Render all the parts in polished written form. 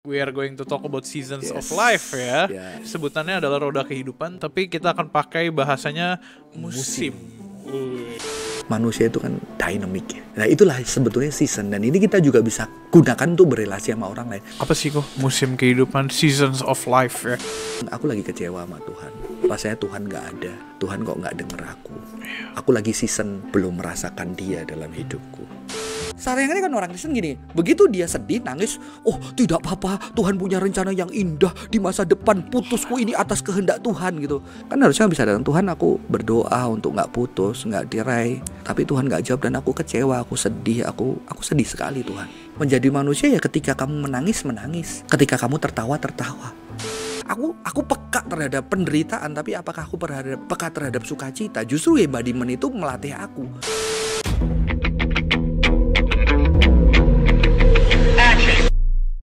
We are going to talk about seasons of life ya. Sebutannya adalah roda kehidupan, tapi kita akan pakai bahasanya musim. Manusia itu kan dynamic ya. Nah itulah sebetulnya season, dan ini kita juga bisa gunakan untuk berrelasi sama orang lain. Apa sih kok musim kehidupan, seasons of life ya? Aku lagi kecewa sama Tuhan. Rasanya Tuhan gak ada. Tuhan kok gak denger aku. Aku lagi season belum merasakan dia dalam hidupku. Sayangnya kan orang Kristen gini, begitu dia sedih, nangis, oh tidak apa-apa, Tuhan punya rencana yang indah di masa depan, putusku ini atas kehendak Tuhan gitu. Kan harusnya bisa datang, Tuhan aku berdoa untuk gak putus, gak dirai, tapi Tuhan gak jawab dan aku kecewa, aku sedih, aku sedih sekali Tuhan. Menjadi manusia ya ketika kamu menangis, ketika kamu tertawa. Aku peka terhadap penderitaan, tapi apakah aku peka terhadap sukacita? Justru embodiment itu melatih aku.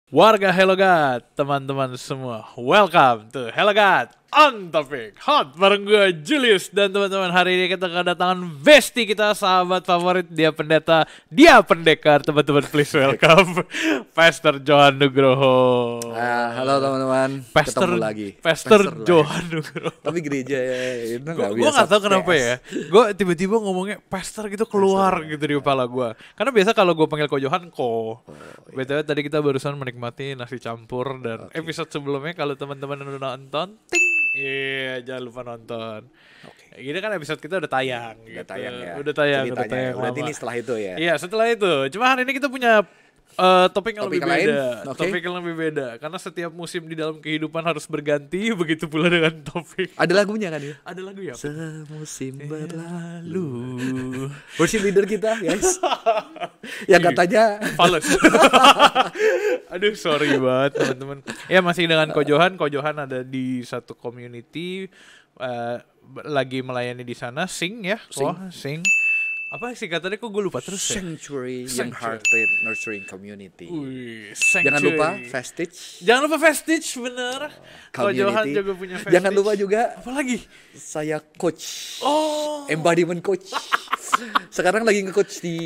Warga Hello God, teman-teman semua, welcome to Hello God on Topic Hot bareng gue Julius. Dan teman-teman, hari ini kita kedatangan bestie kita, sahabat favorit, dia pendeta, dia pendekar. Teman-teman please welcome Pastor Johan Nugroho. Halo teman-teman, ketemu lagi Pastor Johan Nugroho. Tapi gereja ya itu nggak biasa. Gue nggak tahu kenapa ya, gue tiba-tiba ngomongnya Pastor gitu keluar gitu di kepala gue. Karena biasa kalau gue panggil Ko Johan, BTW tadi kita barusan menikmati nasi campur, dan episode sebelumnya kalau teman-teman udah nonton, jangan lupa nonton. Gini kan episode kita udah tayang. Udah tayang. Berarti ini setelah itu ya. Iya, setelah itu. Cuma hari ini kita punya topik yang lebih beda. Topik yang lebih beda. Karena setiap musim di dalam kehidupan harus berganti, begitu pula dengan topik. Ada lagunya kan ya? Ada lagu ya? Semusim berlalu. Worship leader kita, guys. Yang katanya fals. Aduh, sorry banget teman-teman. Ya, masih dengan Ko Johan. Ko Johan ada di satu community, lagi melayani di sana, sing. Apa singkatannya kok gue lupa terus ya? Sanctuary Young Hearted Nurturing Community. Sanctuary. Jangan lupa Vestige. Bener. Ko Johan juga punya Vestige. Jangan lupa juga. Apa lagi? Saya coach. Embodiment coach. Sekarang lagi nge-coach di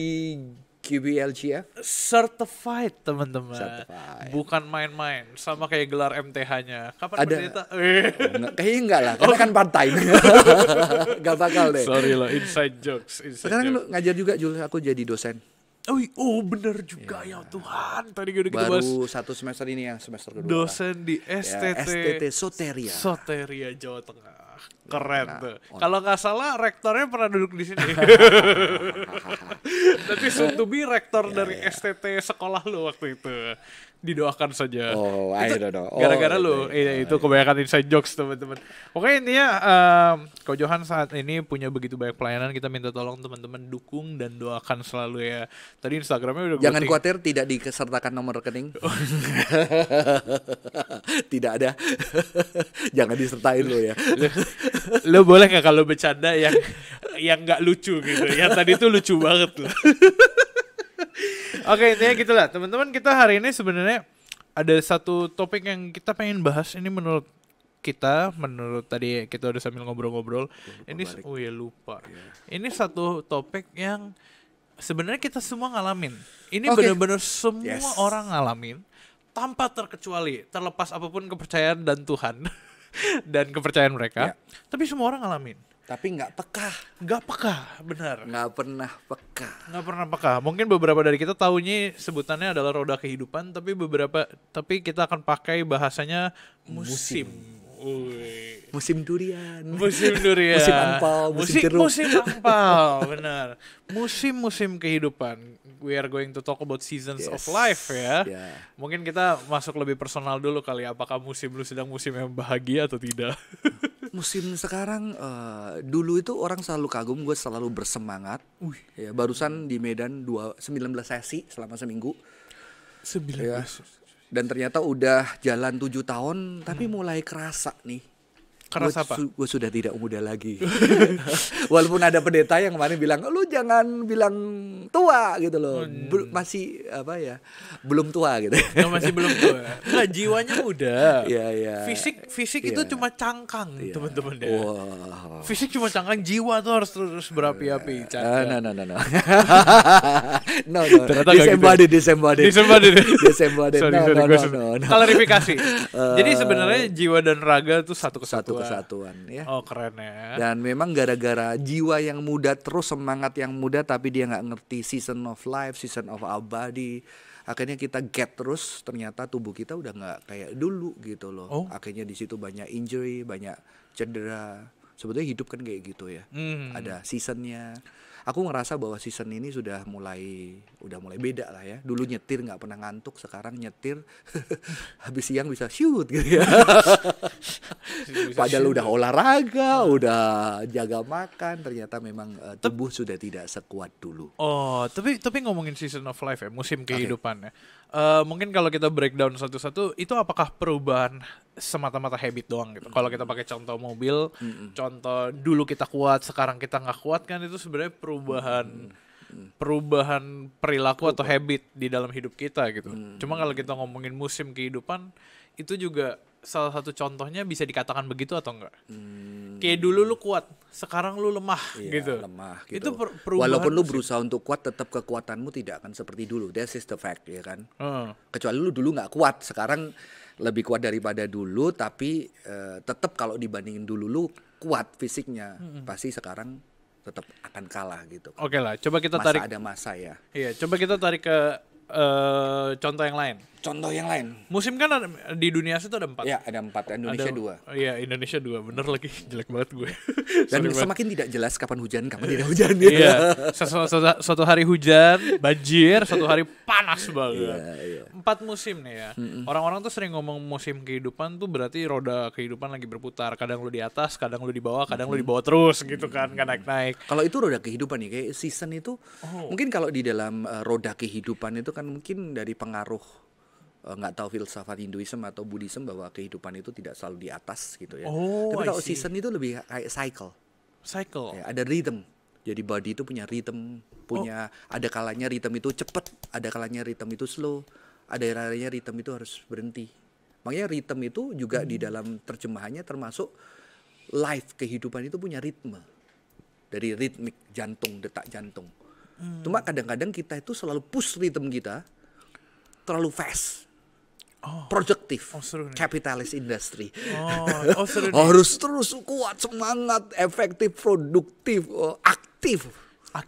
QBLGF. Certified teman-teman. Bukan main-main. Sama kayak gelar MTH-nya. Kapan bercerita? Kayaknya enggak lah, karena kan part-time. Gak bakal deh. Sorry lah, inside jokes. Sekarang lu ngajar juga, Jul. Aku jadi dosen. Bener juga ya Tuhan. Tadi udah kita bahas. Baru satu semester ini ya, semester kedua. Dosen di STT Soteria, Jawa Tengah. Keren tuh. Kalau nggak salah rektornya pernah duduk di sini. Tapi soon to be rektor dari STT sekolah lu waktu itu. Didoakan saja. I don't know. Gara-gara lu. Itu kebanyakan inside jokes teman-teman. Oke, intinya Ko Johan saat ini punya begitu banyak pelayanan. Kita minta tolong teman-teman dukung dan doakan selalu ya. Tadi Instagramnya udah jangan khawatir, tidak disertakan nomor rekening. Tidak ada. Jangan disertain lo ya. Lo boleh nggak kalau bercanda yang nggak lucu gitu? Yang tadi tuh lucu banget loh. Oke, intinya gitulah teman-teman. Kita hari ini sebenarnya ada satu topik yang kita pengen bahas. Ini menurut tadi kita udah sambil ngobrol-ngobrol. Lupa. Ini satu topik yang sebenarnya kita semua ngalamin. Ini benar-benar semua orang ngalamin tanpa terkecuali, terlepas apapun kepercayaan dan Tuhan dan kepercayaan mereka. Tapi semua orang ngalamin. Tapi nggak peka, benar. Nggak pernah peka. Mungkin beberapa dari kita taunya sebutannya adalah roda kehidupan, tapi kita akan pakai bahasanya musim. Musim durian. Musim angpau, musim angpau, benar. Musim kehidupan. We are going to talk about seasons of life ya. Mungkin kita masuk lebih personal dulu kali. Apakah musim lu sedang musim yang bahagia atau tidak? Musim sekarang, dulu itu orang selalu kagum, gue selalu bersemangat. Ya, barusan di Medan 19 sesi selama seminggu. 19. Ya. Dan ternyata udah jalan 7 tahun, tapi mulai kerasa nih. Kerasa apa? Gue sudah tidak muda lagi. Walaupun ada pendeta yang kemarin bilang, lu jangan bilang tua gitu loh. Masih apa ya? Belum tua gitu. Masih belum tua. Nggak, jiwanya muda. Iya. Fisik itu cuma cangkang, teman-teman ya. Wow. Fisik cuma cangkang, jiwa tuh harus terus berapi-api. No. Ternyata disembodied. No. Klarifikasi. Jadi sebenarnya jiwa dan raga tuh satu kesatuan ya. Oh, keren ya. Dan memang gara-gara jiwa yang muda, terus semangat yang muda, tapi dia nggak ngerti season of life, season of our body. Akhirnya kita get terus, ternyata tubuh kita udah nggak kayak dulu gitu loh. Akhirnya di situ banyak injury, banyak cedera. Sebetulnya hidup kan kayak gitu ya. Ada seasonnya. Aku ngerasa bahwa season ini udah mulai beda lah ya. Dulu nyetir nggak pernah ngantuk, sekarang nyetir habis siang bisa shoot gitu ya. Padahal udah olahraga, udah jaga makan, ternyata memang tubuh sudah tidak sekuat dulu. Oh, tapi ngomongin season of life ya, musim kehidupan ya. Mungkin kalau kita breakdown satu-satu, itu apakah perubahan semata-mata habit doang gitu? Kalau kita pakai contoh mobil, contoh dulu kita kuat, sekarang kita nggak kuat kan, itu sebenarnya perubahan perilaku atau habit di dalam hidup kita gitu. Cuma kalau kita ngomongin musim kehidupan, itu juga salah satu contohnya bisa dikatakan begitu atau enggak? Kayak dulu lu kuat, sekarang lu lemah gitu. Lemah gitu. Itu perubahan. Walaupun lu berusaha untuk kuat, tetap kekuatanmu tidak akan seperti dulu. That is the fact, ya kan? Kecuali lu dulu nggak kuat, sekarang lebih kuat daripada dulu, tapi tetap kalau dibandingin dulu lu kuat fisiknya, pasti sekarang tetap akan kalah gitu. Oke lah, coba kita tarik. Ada masa ya. Iya, coba kita tarik ke contoh yang lain. Contoh yang lain. Musim kan di dunia itu ada 4. Ya, ada 4. Indonesia 2. Iya, Indonesia 2. Bener lagi, jelek banget gue. Dan semakin tidak jelas kapan hujan, kapan tidak hujan. Iya. Suatu hari hujan, banjir, suatu hari panas banget. Iya. 4 musim nih ya. Orang-orang tuh sering ngomong musim kehidupan tuh berarti roda kehidupan lagi berputar. Kadang lu di atas, kadang lu di bawah, kadang lu di bawah terus gitu kan, naik-naik. Kalau itu roda kehidupan nih, kayak season itu mungkin kalau di dalam roda kehidupan itu kan mungkin dari pengaruh nggak tahu filsafat Hinduism atau Buddhism bahwa kehidupan itu tidak selalu di atas gitu ya. Tapi kalau season itu lebih kayak cycle. Ya, ada rhythm. Jadi body itu punya rhythm, ada kalanya rhythm itu cepet, ada kalanya rhythm itu slow, ada kalanya rhythm itu harus berhenti. Makanya rhythm itu juga di dalam terjemahannya termasuk life, kehidupan itu punya ritme. Dari ritmik jantung, detak jantung. Cuma kadang-kadang kita itu selalu push rhythm kita terlalu fast. Produktif, capitalist industry. Harus terus kuat, semangat, efektif, produktif, aktif.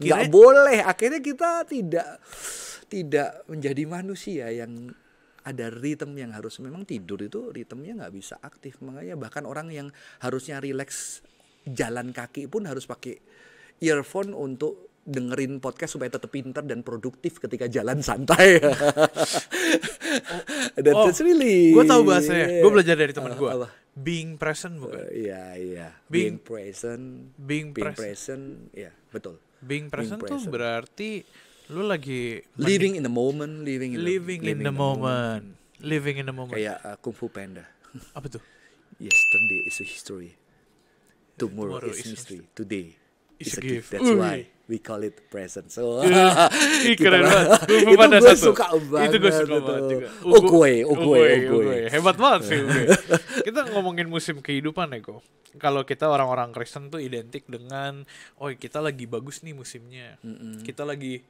Nggak boleh. Akhirnya kita tidak menjadi manusia yang ada ritme yang harus, memang tidur itu ritmenya nggak bisa aktif. Makanya bahkan orang yang harusnya relax jalan kaki pun harus pakai earphone untuk dengerin podcast supaya tetap pintar dan produktif ketika jalan santai. That's really. Gue tahu bahasanya. Gue belajar dari teman gue. Being present bukan? Iya. Being present. Ya, betul. Being present tuh berarti lu lagi living in the moment, living in the moment. Kayak Kung Fu Panda. Apa tuh? Yesterday is a history. Tomorrow is mystery. Today is a gift. That's why we call it present. So keren banget. Itu gue suka banget. Itu gue suka banget juga. Oke. Hebat banget sih. Kita ngomongin musim kehidupan ya, kalau kita orang-orang Kristen tuh identik dengan kita lagi bagus nih musimnya. Kita lagi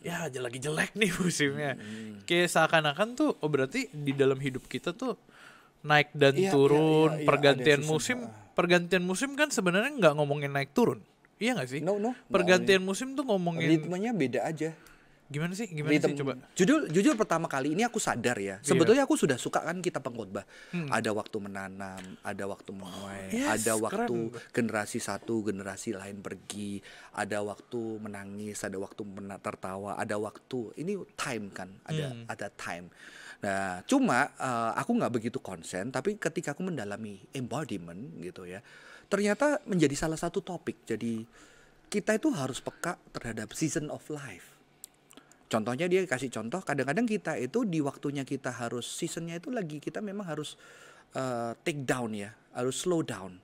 lagi jelek nih musimnya. Kayak seakan-akan tuh berarti di dalam hidup kita tuh naik dan turun, pergantian musim. Pergantian musim kan sebenarnya nggak ngomongin naik turun. Iya gak sih? No. Pergantian musim tuh ngomongin ritmenya beda aja. Gimana sih coba? Jujur pertama kali ini aku sadar ya. Sebetulnya aku sudah suka kan kita pengkhotbah. Ada waktu menanam, ada waktu menuai, ada waktu generasi satu, generasi lain pergi, ada waktu menangis, ada waktu tertawa, ada waktu. Ini time kan, ada time. Nah, cuma aku nggak begitu konsen, tapi ketika aku mendalami embodiment gitu ya, ternyata menjadi salah satu topik. Jadi kita itu harus peka terhadap season of life. Contohnya dia kasih contoh, kadang-kadang kita itu di waktunya kita harus seasonnya itu lagi kita memang harus take down ya, harus slow down.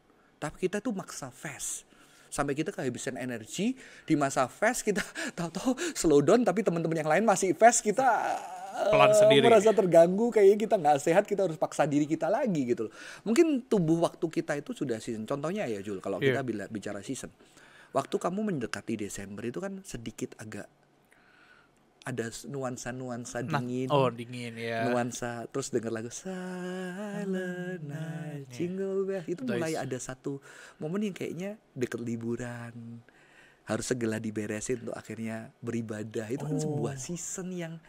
Tapi kita tuh maksa fast. Sampai kita kehabisan energi di masa fast, kita tahu-tahu slow down, tapi teman-teman yang lain masih fast, kita pelan sendiri, merasa terganggu, kayaknya kita nggak sehat, kita harus paksa diri kita lagi gitu loh. Mungkin tubuh waktu kita itu sudah season. Contohnya ya Jul, kalau kita bicara season, waktu kamu mendekati Desember itu kan sedikit agak ada nuansa dingin. Dingin ya. Nuansa, terus denger lagu Silent Night, Jingle Bell. Itu mulai ada satu momen yang kayaknya deket liburan, harus segera diberesin untuk akhirnya beribadah. Itu kan sebuah season yang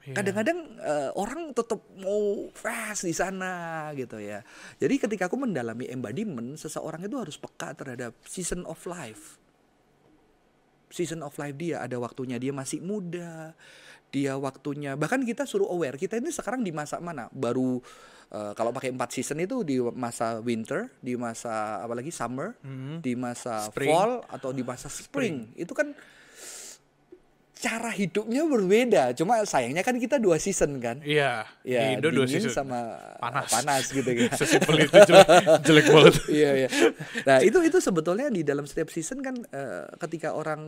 kadang-kadang orang tetap mau fast di sana gitu ya. Jadi ketika aku mendalami embodiment, seseorang itu harus peka terhadap season of life. Season of life dia, ada waktunya dia masih muda, dia waktunya, bahkan kita suruh aware, kita ini sekarang di masa mana? Baru kalau pakai 4 season itu di masa winter, di masa apalagi summer, di masa spring, fall, atau di masa spring. Itu kan cara hidupnya berbeda. Cuma sayangnya kan kita 2 season kan. Iya. Ya, Indo 2 season sama panas gitu kan. Sesimpel itu, jelek banget. Iya. Nah, itu sebetulnya di dalam setiap season kan ketika orang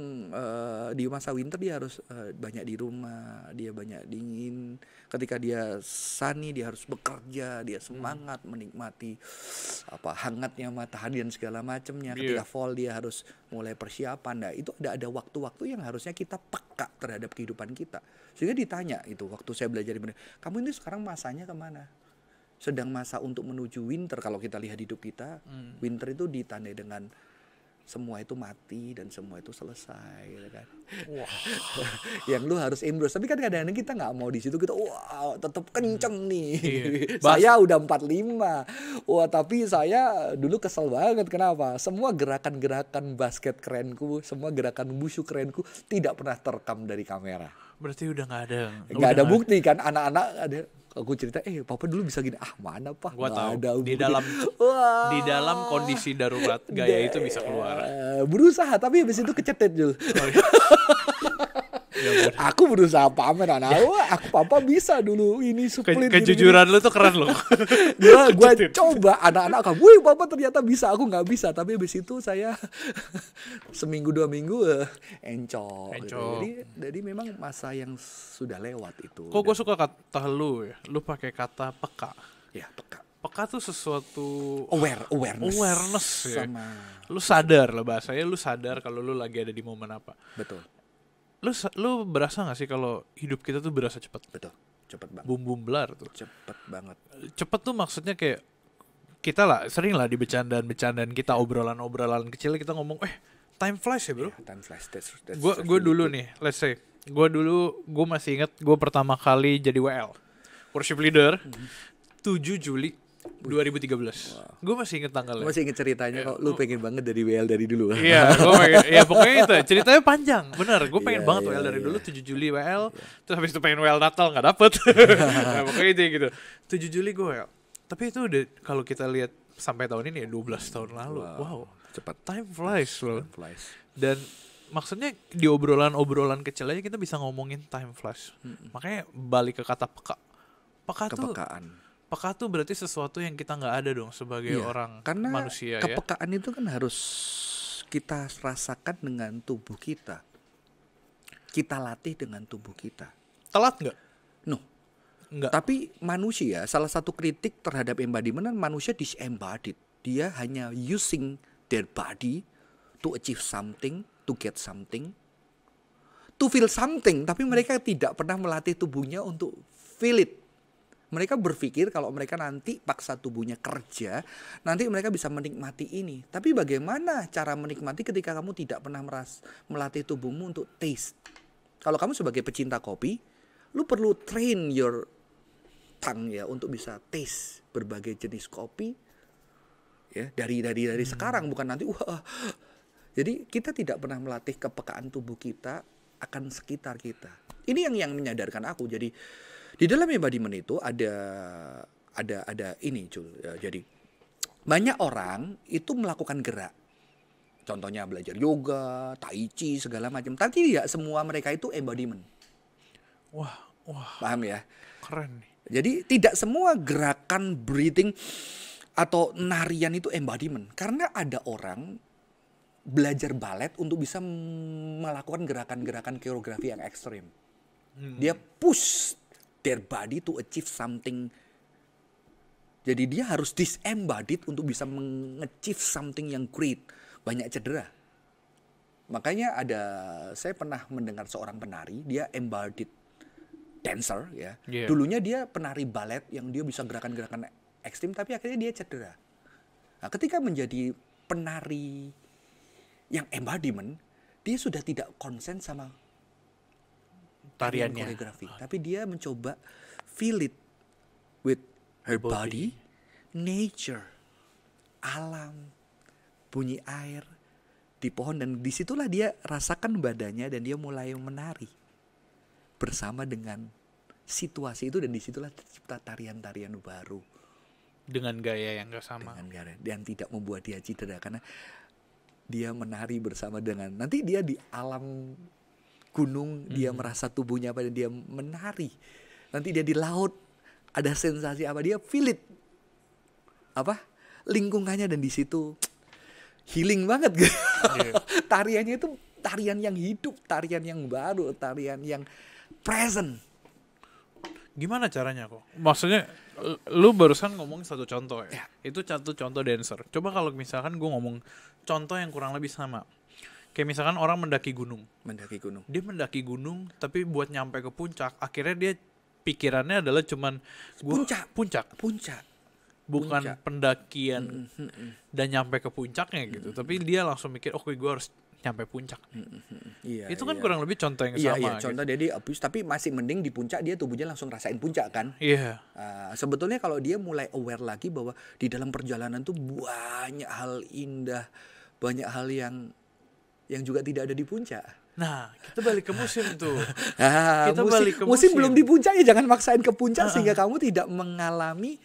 di masa winter dia harus banyak di rumah, dia banyak dingin. Ketika dia sunny dia harus bekerja, dia semangat menikmati hangatnya matahari dan segala macamnya. Ketika fall dia harus mulai persiapan. Nah, itu ada waktu-waktu yang harusnya kita peka terhadap kehidupan kita. Sehingga ditanya itu waktu saya belajar di kamu ini sekarang masanya kemana? Sedang masa untuk menuju winter. Kalau kita lihat hidup kita, winter itu ditandai dengan semua itu mati dan semua itu selesai gitu kan. Yang lu harus embrace. Tapi kan kadang-kadang kita nggak mau di situ, kita tetap kenceng nih. Saya udah 45. Tapi saya dulu kesel banget. Kenapa? Semua gerakan-gerakan basket kerenku, semua gerakan wushu kerenku tidak pernah terekam dari kamera. Berarti udah nggak ada. Nggak ada bukti kan, anak-anak ada. Aku cerita, papa dulu bisa gini, mana pak? Gua tahu. Ada di dalam kondisi darurat gaya itu bisa keluar. Berusaha, tapi habis itu kecetet Jul. Aku berusaha pamer aku papa bisa dulu ini split. Kejujuran lu tuh keren loh. Gua coba anak-anak kan, wih papa ternyata bisa, aku nggak bisa. Tapi habis itu saya seminggu 2 minggu encok. Gitu. Jadi memang masa yang sudah lewat itu. Kok gue suka kata lu ya, lu pakai kata peka. Ya peka. Peka tuh sesuatu awareness ya. Sama lu sadar lah bahasanya, lu sadar kalau lu lagi ada di momen apa. Betul. Lu berasa gak sih kalau hidup kita tuh berasa cepat? Betul, cepat banget. Bum blar tuh. Cepet banget. Cepet tuh maksudnya kayak kita lah sering lah di bercandaan kita, obrolan kecil kita ngomong, time flies ya bro. Yeah, time flies. Gue dulu nih, let's say, gue masih ingat gue pertama kali jadi WL, worship leader, 7 Juli 2013. Gue masih inget tanggalnya. Masih inget ceritanya kok. Lu pengen banget dari WL dari dulu. Iya, gue pengen. Ya pokoknya itu. Ceritanya panjang, bener. Gue pengen banget WL dari dulu. 7 Juli WL. Terus habis itu pengen WL Natal nggak dapet. Nah, pokoknya itu gitu. 7 Juli gue WL. Tapi itu udah kalau kita lihat sampai tahun ini ya 12 tahun lalu. Wow. Cepat. Time flies loh. Dan maksudnya di obrolan kecil aja kita bisa ngomongin time flash. Makanya balik ke kata peka. Peka tuh berarti sesuatu yang kita nggak ada dong sebagai orang manusia. Karena kepekaan itu kan harus kita rasakan dengan tubuh kita. Kita latih dengan tubuh kita. Telat nggak? No. Nggak. Tapi manusia, salah satu kritik terhadap embodiment, manusia disembodied. Dia hanya using their body to achieve something, to get something, to feel something. Tapi mereka tidak pernah melatih tubuhnya untuk feel it. Mereka berpikir kalau mereka nanti paksa tubuhnya kerja, nanti mereka bisa menikmati ini. Tapi bagaimana cara menikmati ketika kamu tidak pernah melatih tubuhmu untuk taste? Kalau kamu sebagai pecinta kopi, lu perlu train your tongue ya untuk bisa taste berbagai jenis kopi. Ya, dari sekarang, bukan nanti Jadi kita tidak pernah melatih kepekaan tubuh kita akan sekitar kita. Ini yang menyadarkan aku. Jadi di dalam embodiment itu ada ini Jul. Jadi banyak orang itu melakukan gerak. Contohnya belajar yoga, tai chi segala macam. Tapi tidak semua mereka itu embodiment. Wah. Paham ya? Keren nih. Jadi tidak semua gerakan breathing Atau narian itu embodiment. Karena ada orang belajar balet untuk bisa melakukan gerakan-gerakan koreografi yang ekstrim. Dia push their body to achieve something. Jadi dia harus disembodied untuk bisa mengachieve something yang great. Banyak cedera. Makanya saya pernah mendengar seorang penari, dia embodied dancer ya. Yeah. Dulunya dia penari balet yang dia bisa gerakan-gerakan ekstrim, tapi akhirnya dia cedera. Nah, ketika menjadi penari yang embodiment, dia sudah tidak konsen sama Tariannya. koreografi, tapi dia mencoba feel it with her body, nature, alam, bunyi air di pohon, dan disitulah dia rasakan badannya dan dia mulai menari bersama dengan situasi itu, dan disitulah tercipta tarian-tarian baru Dengan gaya yang gak sama. dengan gaya dan tidak membuat dia cedera, karena dia menari bersama dengan, nanti dia di alam gunung, dia merasa tubuhnya apa, dan dia menari. Nanti dia di laut, ada sensasi apa, dia feel it apa lingkungannya, dan di situ healing banget gitu. Tariannya itu tarian yang hidup, tarian yang baru, tarian yang present. Gimana caranya kok? Maksudnya lu barusan ngomong satu contoh ya. Itu satu contoh dancer. Coba kalau misalkan gue ngomong contoh yang kurang lebih sama. Kayak misalkan orang mendaki gunung. Dia mendaki gunung tapi buat nyampe ke puncak, akhirnya dia pikirannya adalah cuman puncak. Bukan pendakian dan nyampe ke puncaknya gitu. Tapi dia langsung mikir, oke, gue harus nyampe puncak. Itu kan kurang lebih contoh yang sama. Iya, contoh gitu. Dia abuse, tapi masih mending di puncak dia tubuhnya langsung rasain puncak kan. Iya. Sebetulnya kalau dia mulai aware lagi bahwa di dalam perjalanan tuh banyak hal indah, banyak hal yang juga tidak ada di puncak. Nah, kita balik ke musim tuh. Musim belum di puncak, ya jangan maksain ke puncak sehingga kamu tidak mengalami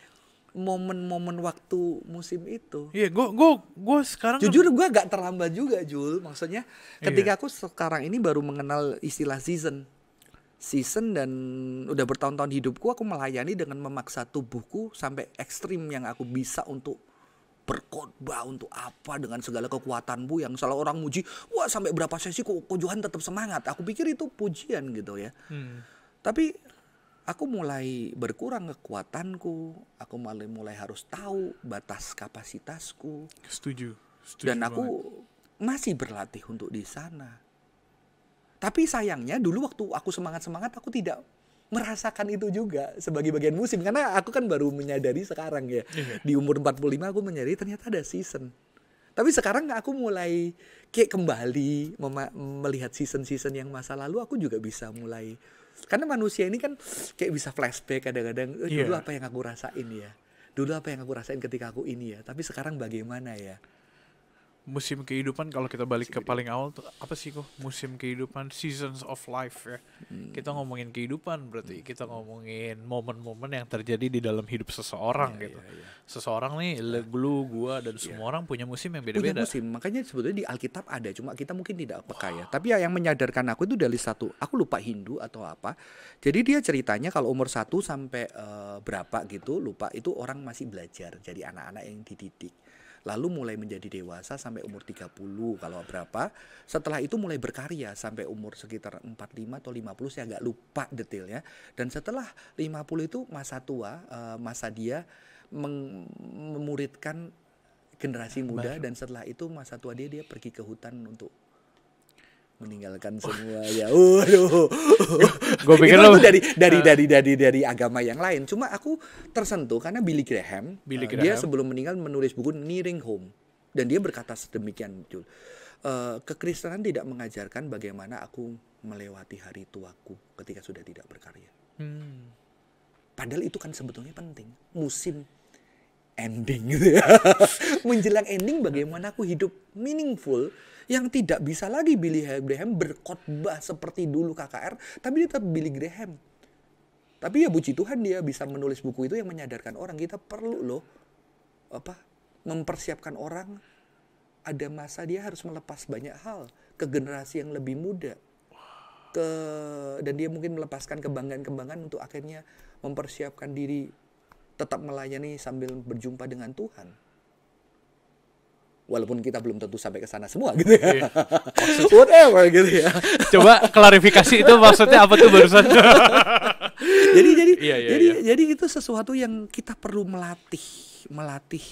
momen-momen waktu musim itu. Iya, gue sekarang jujur gue gak terlambat juga, Jul. Maksudnya ketika aku sekarang ini baru mengenal istilah season, dan udah bertahun-tahun hidupku aku melayani dengan memaksa tubuhku sampai ekstrim yang aku bisa untuk berkhotbah, untuk apa, dengan segala kekuatanmu yang salah orang muji, wah sampai berapa sesi kok Johan tetap semangat. Aku pikir itu pujian gitu ya. Tapi aku mulai berkurang kekuatanku, aku mulai harus tahu batas kapasitasku. Setuju dan aku masih berlatih untuk di sana. Tapi sayangnya dulu waktu aku semangat aku tidak merasakan itu juga sebagai bagian musim, karena aku kan baru menyadari sekarang ya. Di umur 45 aku menyadari ternyata ada season. Tapi sekarang aku mulai kayak kembali melihat season-season yang masa lalu, aku juga bisa mulai. Karena manusia ini kan kayak bisa flashback kadang-kadang, dulu apa yang aku rasain ya. Dulu apa yang aku rasain ketika aku ini ya. Tapi sekarang bagaimana ya. Musim kehidupan, kalau kita balik ke paling awal tuh apa sih kok? Musim kehidupan, seasons of life ya. Kita ngomongin kehidupan, berarti kita ngomongin momen-momen yang terjadi di dalam hidup seseorang gitu. Seseorang nih, lu, gua, dan semua orang punya musim yang beda-beda. Punya musim, makanya sebetulnya di Alkitab ada, cuma kita mungkin tidak peka ya. Tapi yang menyadarkan aku itu dari aku lupa Hindu atau apa. Jadi dia ceritanya kalau umur 1 sampai berapa gitu, lupa, itu orang masih belajar, jadi anak-anak yang dididik. Lalu mulai menjadi dewasa sampai umur 30 kalau berapa. Setelah itu mulai berkarya sampai umur sekitar 45 atau 50, saya agak lupa detailnya. Dan setelah 50 itu masa tua, masa dia memuridkan generasi muda. Dan setelah itu masa tua dia pergi ke hutan untuk meninggalkan semua ya. Gue pikir itu dari agama yang lain. Cuma aku tersentuh karena Billy Graham. Dia sebelum meninggal menulis buku Nearing Home, dan dia berkata sedemikian, Jul. Kekristenan tidak mengajarkan bagaimana aku melewati hari tuaku ketika sudah tidak berkarya. Padahal itu kan sebetulnya penting. Musim ending gitu ya. Menjelang ending bagaimana aku hidup meaningful, yang tidak bisa lagi Billy Graham berkhotbah seperti dulu KKR, tapi dia tetap Billy Graham. Tapi ya puji Tuhan dia bisa menulis buku itu yang menyadarkan orang kita perlu loh mempersiapkan orang, ada masa dia harus melepas banyak hal ke generasi yang lebih muda. Dan dia mungkin melepaskan kebanggaan-kebanggaan untuk akhirnya mempersiapkan diri tetap melayani sambil berjumpa dengan Tuhan. Walaupun kita belum tentu sampai ke sana semua gitu ya. Whatever gitu ya. Coba klarifikasi itu maksudnya apa tuh barusan? Jadi itu sesuatu yang kita perlu melatih.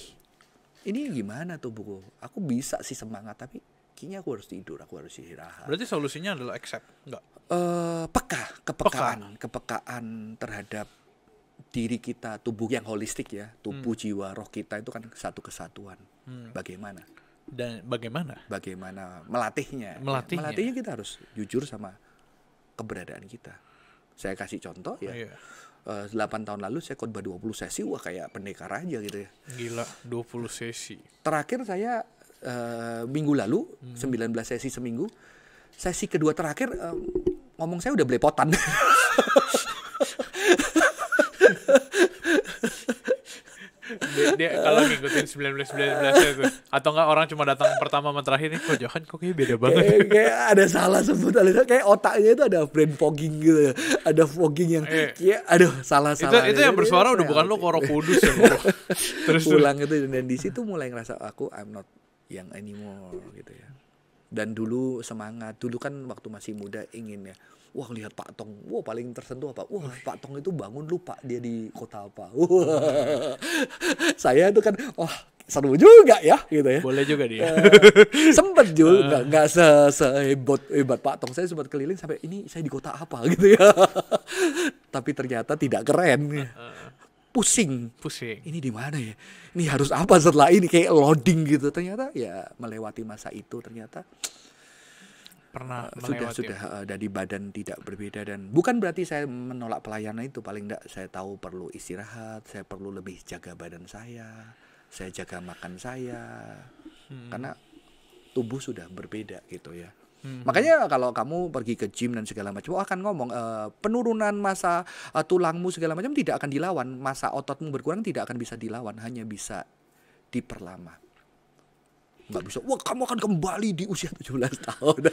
Ini gimana tuh buku? Aku bisa sih semangat tapi kayaknya aku harus tidur, aku harus istirahat. Berarti solusinya adalah accept, enggak? Kepekaan terhadap diri kita, tubuh yang holistik ya, tubuh jiwa roh kita itu kan satu kesatuan. Bagaimana? Dan bagaimana? Bagaimana melatihnya? Melatihnya kita harus jujur sama keberadaan kita. Saya kasih contoh ya. 8 tahun lalu saya khotbah 20 sesi, wah kayak pendekar aja gitu ya. Gila, 20 sesi. Terakhir saya minggu lalu 19 sesi seminggu. Sesi kedua terakhir ngomong saya udah belepotan. Dia kalau ngikutin 19 itu atau enggak orang cuma datang pertama sama terakhir nih, kok jangan kok kayak beda banget. Kayak ada salah sebut, kayak otaknya itu ada brain fogging gitu. Ada fogging yang kayak aduh salah. Itu yang bersuara udah bukan lo, Roh Kudus ya. Terus pulang itu dan di situ mulai ngerasa aku I'm not young anymore gitu ya. Dan dulu semangat, dulu kan waktu masih muda ingin ya, wah lihat Pak Tong, wah paling tersentuh apa, wah Pak Tong itu bangun lupa dia di kota apa, saya itu kan, wah seru juga ya gitu ya. Boleh juga dia. Sempet juga nggak sehebat Pak Tong, saya sempat keliling sampai ini saya di kota apa gitu ya. Tapi ternyata tidak keren. Pusing. Ini di mana ya? Ini harus apa setelah ini, kayak loading gitu. Ternyata ya melewati masa itu ternyata pernah sudah dari badan tidak berbeda, dan bukan berarti saya menolak pelayanan itu, paling enggak saya tahu perlu istirahat, saya perlu lebih jaga badan saya jaga makan saya. Karena tubuh sudah berbeda gitu ya. Makanya kalau kamu pergi ke gym dan segala macam, akan ngomong penurunan massa tulangmu segala macam tidak akan dilawan, massa ototmu berkurang tidak akan bisa dilawan, hanya bisa diperlama. Nggak bisa, wah kamu akan kembali di usia 17 tahun.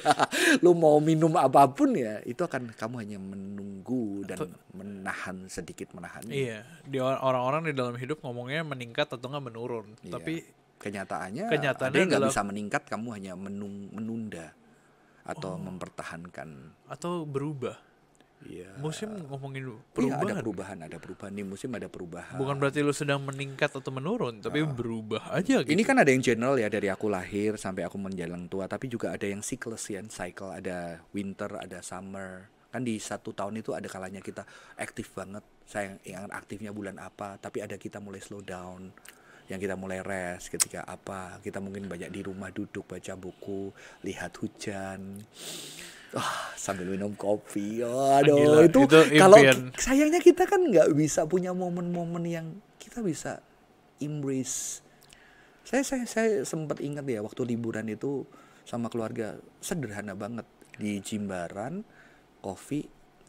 Lu mau minum apapun ya, itu akan kamu hanya menunggu dan menahan. Iya, orang-orang di dalam hidup ngomongnya meningkat atau nggak menurun. Iya. Tapi kenyataannya ada yang nggak bisa meningkat, kamu hanya menunda atau mempertahankan atau berubah. Iya. Musim ngomongin perubahan. Iya, ada perubahan nih, musim ada perubahan. Bukan berarti lu sedang meningkat atau menurun, tapi berubah aja gitu. Ini kan ada yang general ya, dari aku lahir sampai aku menjelang tua, tapi juga ada yang cycle, ada winter, ada summer. Kan di 1 tahun itu ada kalanya kita aktif banget. Saya yang aktifnya bulan apa, tapi ada kita mulai slow down. Yang kita mulai rest ketika apa, kita mungkin banyak di rumah duduk baca buku, lihat hujan, sambil minum kopi. Aduh, gila, itu kalau sayangnya kita kan nggak bisa punya momen-momen yang kita bisa embrace. Saya sempat ingat ya waktu liburan itu sama keluarga, sederhana banget di Jimbaran, kopi,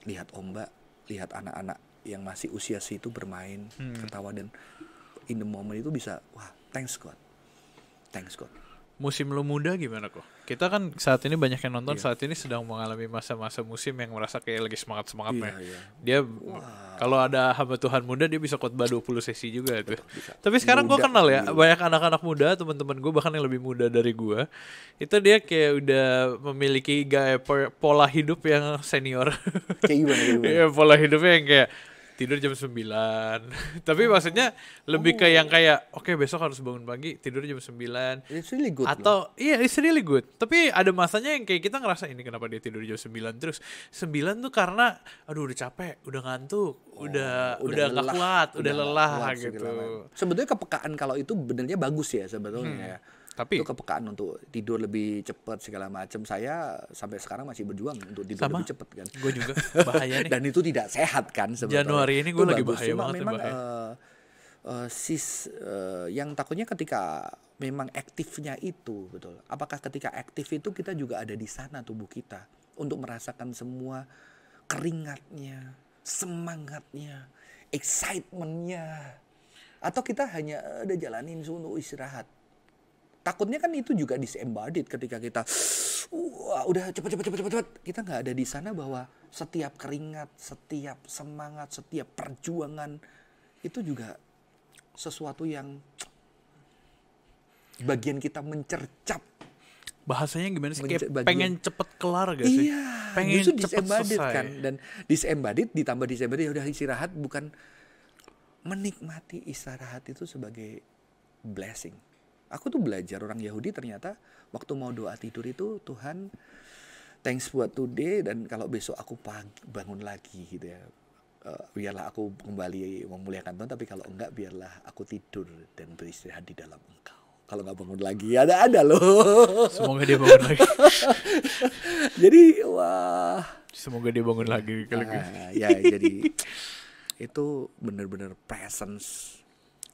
lihat ombak, lihat anak-anak yang masih usia situ bermain, ketawa, dan in the moment itu bisa, wah, thanks God. Musim lu muda gimana kok? Kita kan saat ini banyak yang nonton, saat ini sedang mengalami masa-masa musim yang merasa kayak lagi semangat-semangatnya. Dia kalau ada hamba Tuhan muda, dia bisa khotbah 20 sesi juga tuh. Tapi sekarang gue kenal ya, banyak anak-anak muda, teman-teman gue bahkan yang lebih muda dari gue, itu dia kayak udah memiliki gaya pola hidup yang senior. Kayak gimana? Ya, pola hidupnya yang kayak tidur jam 9. Tapi maksudnya lebih ke yang kayak oke, besok harus bangun pagi, tidur jam 9. It's really good. Atau iya, it's really good. Tapi ada masanya yang kayak kita ngerasa ini kenapa dia tidur jam 9 terus. 9 tuh karena aduh udah capek, udah ngantuk, udah enggak kuat, udah lelah gitu. Sebetulnya kepekaan kalau itu benernya bagus ya sebetulnya ya. Tapi itu kepekaan untuk tidur lebih cepat segala macam. Saya sampai sekarang masih berjuang untuk tidur lebih cepat kan. Gue juga bahaya nih. Dan itu tidak sehat kan sebetulnya. Januari ini gue lagi bahaya banget. Memang yang takutnya ketika memang aktifnya itu, betul. Apakah ketika aktif itu kita juga ada di sana tubuh kita untuk merasakan semua keringatnya, semangatnya, excitementnya, atau kita hanya ada jalanin untuk istirahat. Takutnya kan itu juga disembodied ketika kita udah cepat. Kita nggak ada di sana bahwa setiap keringat, setiap semangat, setiap perjuangan itu juga sesuatu yang bagian kita mencercap. Bahasanya gimana sih? Kayak pengen cepet kelar gak sih? Iya, Pengen justru cepet disembadit selesai. kan. Dan disembadit ditambah disembadit, udah istirahat, bukan menikmati istirahat itu sebagai blessing. Aku tuh belajar orang Yahudi ternyata waktu mau doa tidur itu, Tuhan thanks buat today, dan kalau besok aku bangun lagi gitu ya. Biarlah aku kembali memuliakan Tuhan, tapi kalau enggak biarlah aku tidur dan beristirahat di dalam Engkau. Kalau nggak bangun lagi, ada loh. Semoga dia bangun lagi. Jadi wah. Semoga dia bangun lagi. Ya jadi itu benar-benar presence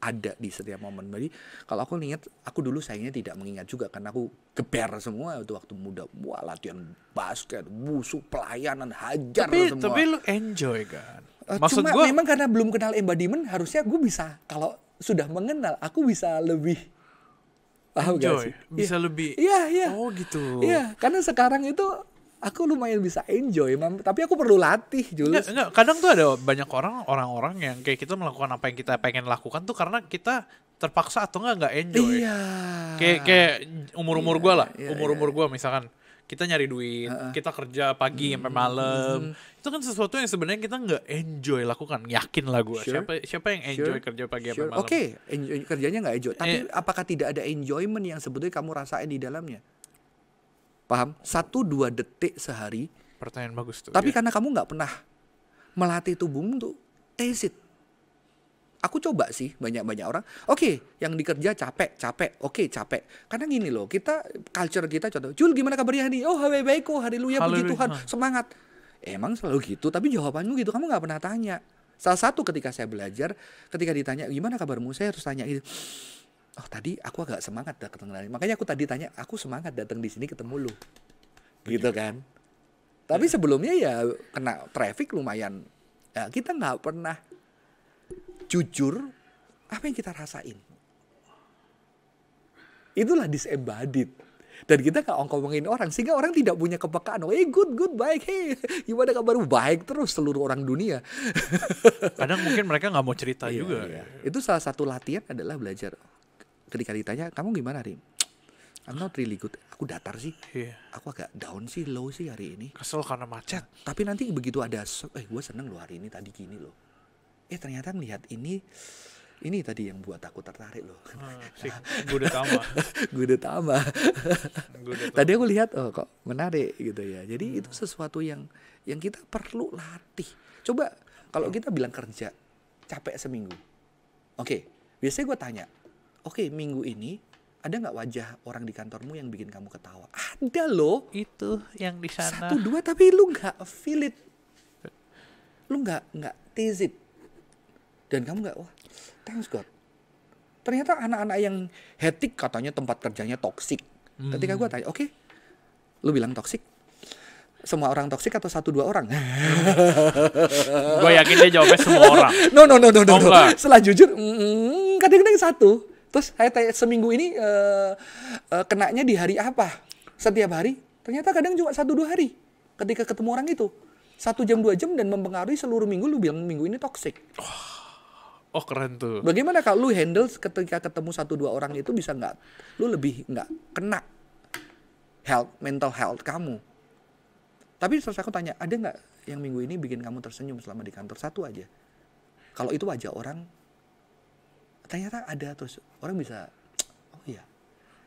ada di setiap momen. Jadi kalau aku ingat, aku dulu sayangnya tidak mengingat juga karena aku geber semua itu waktu muda. Wah, latihan basket, musuh, pelayanan, hajar semua. Tapi lu enjoy kan? Maksud gue memang karena belum kenal embodiment, harusnya gue bisa, kalau sudah mengenal aku bisa lebih enjoy, bisa lebih. Iya. Oh gitu. Iya, karena sekarang itu aku lumayan bisa enjoy, tapi aku perlu latih, Julius. Enggak, kadang tuh ada banyak orang-orang yang kayak kita melakukan apa yang kita pengen lakukan tuh karena kita terpaksa atau enggak enjoy. Iya. Kayak umur-umur gue lah, umur-umur gue misalkan kita nyari duit, kita kerja pagi sampai malam. Itu kan sesuatu yang sebenarnya kita nggak enjoy lakukan. Yakin lah gue. Siapa yang enjoy kerja pagi sampai malam? Oke, kerjanya nggak enjoy. Tapi apakah tidak ada enjoyment yang sebetulnya kamu rasain di dalamnya? Paham? 1-2 detik sehari. Pertanyaan bagus tuh. Tapi karena kamu nggak pernah melatih tubuhmu untuk taste it. Aku coba sih banyak-banyak orang. Oke, yang dikerja capek. Oke, capek. Karena gini loh, culture kita contoh. Jul, gimana kabarnya nih? Oh, baik kok. Haleluya, puji Tuhan. Semangat. Emang selalu gitu, tapi jawabanmu gitu. Kamu nggak pernah tanya. Salah satu ketika saya belajar, ketika ditanya gimana kabarmu, saya harus tanya gitu. Oh, tadi aku agak semangat datang dari. Makanya aku tadi tanya, aku semangat datang di sini ketemu lu. Gitu kan. Tapi sebelumnya ya kena traffic lumayan. Ya, kita nggak pernah jujur apa yang kita rasain. Itulah disembadit. Dan kita nggak ngomongin orang, sehingga orang tidak punya kepekaan. Oh, good, baik. Hey, gimana kabarmu? Baik terus seluruh orang dunia. Kadang mungkin mereka nggak mau cerita juga. Iya. Itu salah satu latihan adalah belajar. Ketika ditanya, kamu gimana, Rim? I'm not really good. Aku datar sih. Iya. Aku agak down sih, low sih hari ini. Kesel karena macet. Tapi nanti begitu ada, gue seneng loh hari ini, tadi gini loh. Ternyata melihat ini tadi yang buat aku tertarik loh. Gue udah tambah. Tadi aku lihat kok menarik gitu ya. Jadi itu sesuatu yang kita perlu latih. Coba kalau kita bilang kerja capek seminggu. Oke, biasanya gue tanya. Oke, minggu ini ada nggak wajah orang di kantormu yang bikin kamu ketawa? Ada loh. Itu yang di sana. 1-2 tapi lu nggak feel it. Lu nggak taste it. Dan kamu nggak, wah, thanks God. Ternyata anak-anak yang hectic katanya tempat kerjanya toksik. Ketika gue tanya, oke, lu bilang toksik, semua orang toksik atau 1-2 orang? Gue yakin dia jawabnya semua orang. No. Setelah jujur, kadang-kadang satu. Terus saya tanya seminggu ini kenanya di hari apa? Setiap hari? Ternyata kadang cuma 1-2 hari. Ketika ketemu orang itu 1 jam 2 jam dan mempengaruhi seluruh minggu. Lu bilang minggu ini toksik. Oh, keren tuh. Bagaimana kalau lu handle ketika ketemu 1-2 orang itu, bisa nggak? Lu lebih nggak kena mental health kamu. Tapi terus aku tanya, ada nggak yang minggu ini bikin kamu tersenyum selama di kantor? 1 aja. Kalau itu wajah orang, ternyata ada. Terus orang bisa, oh iya,